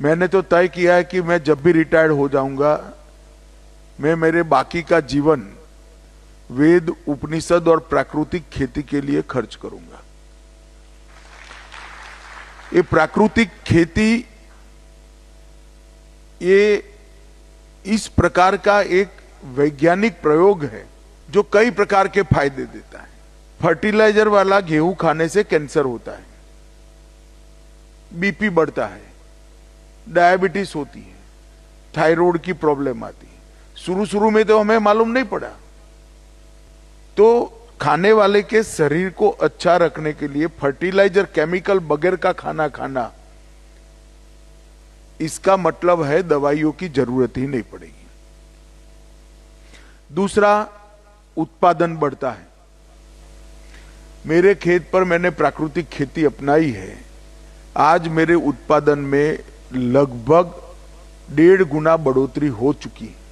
मैंने तो तय किया है कि मैं जब भी रिटायर्ड हो जाऊंगा, मैं मेरे बाकी का जीवन वेद, उपनिषद और प्राकृतिक खेती के लिए खर्च करूंगा। ये प्राकृतिक खेती ये इस प्रकार का एक वैज्ञानिक प्रयोग है जो कई प्रकार के फायदे देता है। फर्टिलाइजर वाला गेहूं खाने से कैंसर होता है, बीपी बढ़ता है, डायबिटीज होती है, थायराइड की प्रॉब्लम आती है। शुरू में तो हमें मालूम नहीं पड़ा। तो खाने वाले के शरीर को अच्छा रखने के लिए फर्टिलाइजर, केमिकल बगैर का खाना खाना, इसका मतलब है दवाइयों की जरूरत ही नहीं पड़ेगी। दूसरा, उत्पादन बढ़ता है। मेरे खेत पर मैंने प्राकृतिक खेती अपनाई है। आज मेरे उत्पादन में लगभग 1.5 गुना बढ़ोतरी हो चुकी है।